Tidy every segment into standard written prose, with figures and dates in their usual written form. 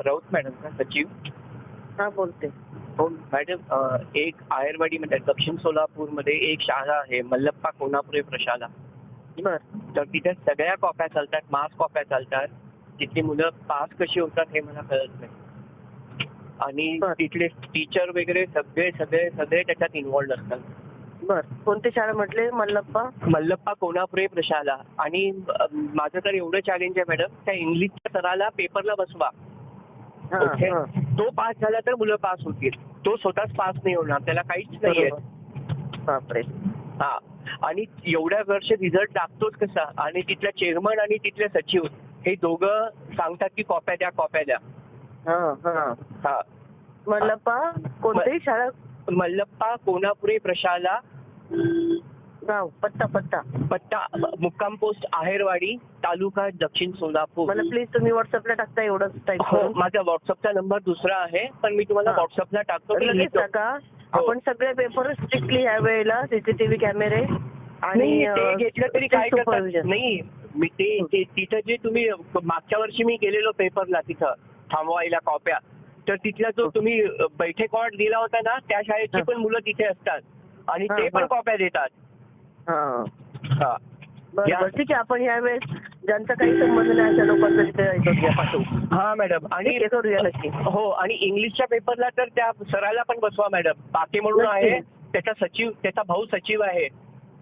Raut madam का सचिव? हा बोलते. हो मॅडम, एक आयरवाडीमध्ये दक्षिण सोलापूरमध्ये एक शाळा आहे मल्लप्पा कोनापुरे प्रशाला. बर तर तिथे सगळ्या कॉप्या चालतात, मास कॉप्या चालतात. तिथली मुलं पास कशी होतात हे मला कळत नाही. आणि बर. तिथले टीचर वगैरे सगळे सगळे सगळे त्याच्यात इन्व्हॉल्ड असतात. बर कोणती शाळा म्हटले? मल्लप्पा मल्लप्पा कोनापुरे प्रशाला. आणि माझं तर एवढं चॅलेंज आहे मॅडम, त्या इंग्लिशच्या सराला पेपरला बसवा. हा ओके, हा तो पास झाला तर मुलं पास होतील. तो स्वतःच पास नाही होणार, त्याला काहीच नाही येत. बापरे. हा, आणि एवढ्या वर्ष रिझल्ट लागतोच कसा. आणि तिथल्या चेअरमन आणि तिथले सचिव हे दोघं सांगतात की कॉप्या द्या कॉप्या द्या. हा हा हा, मल्लप्पा कोणती शाळा? मल्लप्पा कोनापुरे प्रशाला. गाव पत्ता पत्ता पत्ता मुक्काम पोस्ट आहेरवाडी, तालुका दक्षिण सोलापूर. मला प्लीज तुम्ही व्हॉट्सअपला टाकता एवढंच टाईप हो, करून. माझा व्हॉट्सअपचा नंबर दुसरा आहे, पण मी तुम्हाला हा. व्हॉट्सअपला टाकतो. मी लगेच लिहितो. टाका. हो. आपण सगळे पेपर स्ट्रिक्टली ह्या वेळेला सीसीटीव्ही कॅमेरे आणि नाही, ते घेतलं तरी काय करतात. सुपरविजन. नाही, मी ते तिथं जे तुम्ही मागच्या वर्षी मी गेलेलो पेपरला तिथं थांबवायला कॉप्या, तर तिथला जो तुम्ही बैठे कॉर्ड दिला होता ना, त्या शाळेची पण मुलं तिथे असतात आणि ते पण कॉप्या देतात. हा हा. बरं ठीक आहे. आपण यावेळेस ज्यांचा काही संबंध नाही अशा लोकांचं तिथे पाठवू. हा मॅडम. आणि करूया नक्की. हो, आणि इंग्लिशच्या पेपरला तर त्या सराला पण बसवा मॅडम. बाके म्हणून आहे, त्याचा सचिव, त्याचा भाऊ सचिव आहे.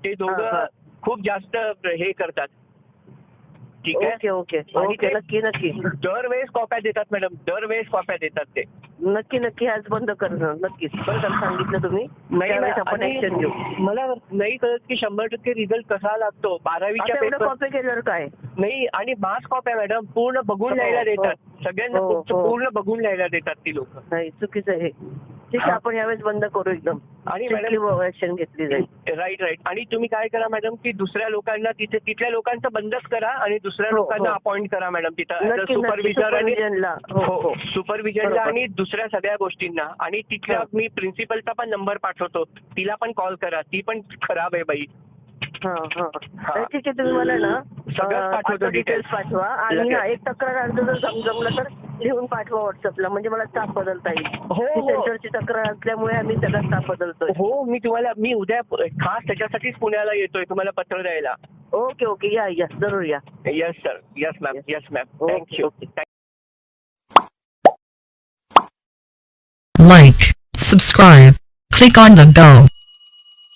ते दोघं खूप जास्त हे करतात. ठीक आहे. ओके ओके आणि ओके ते नक्की नक्की दरवेळेस कॉप्या देतात मॅडम, दरवेळेस कॉप्या देतात ते. नक्की नक्की आज बंद करणं नक्कीच. बरं झालं सांगितलं तुम्ही. त्यावेळेस आपण आणि ऍक्शन घेऊ. मला नाही कळत की 100% रिझल्ट कसा लागतो 12वीच्या आता एवढं पेपर. कॉपी केल्यावर काय? नाही, आणि मास कॉप्या मॅडम पूर्ण बघून लिहायला देतात. सगळ्यांना पूर्ण बघून लिहायला देतात ती लोक. नाही चुकीचं आहे. ठीक आहे, आपण यावेळेस बंद करू एकदम. आणि मॅडम ऍक्शन घेतली जाईल. राईट. आणि तुम्ही काय करा मॅडम की दुसऱ्या लोकांना तिथल्या लोकांचं बंदच करा आणि दुसऱ्या लोकांना अपॉइंट करा मॅडम तिथं सुपरविजन आणि सुपरविजनला आणि दुसऱ्या सगळ्या गोष्टींना. आणि तिथल्या मी प्रिन्सिपलचा पण नंबर पाठवतो, तिला पण कॉल करा. ती पण खराब आहे बाई. ठीक आहे, तुम्ही मला ना सगळं पाठवतो, डिटेल्स पाठवा. आणि एक तक्रार अर्ज जर जमलं तर लिहून पाठवा व्हॉट्सअपला, म्हणजे मला स्टाफ बदलता येईल. हो, सेंटरची तक्रार असल्यामुळे आम्ही सगळा स्टाफ बदलतोय. हो, मी उद्या खास त्याच्यासाठीच पुण्याला येतोय तुम्हाला पत्र द्यायला. ओके ओके, या जरूर या. Yes sir, yes ma'am, yes ma'am. Thank you. Like, subscribe, click on the bell.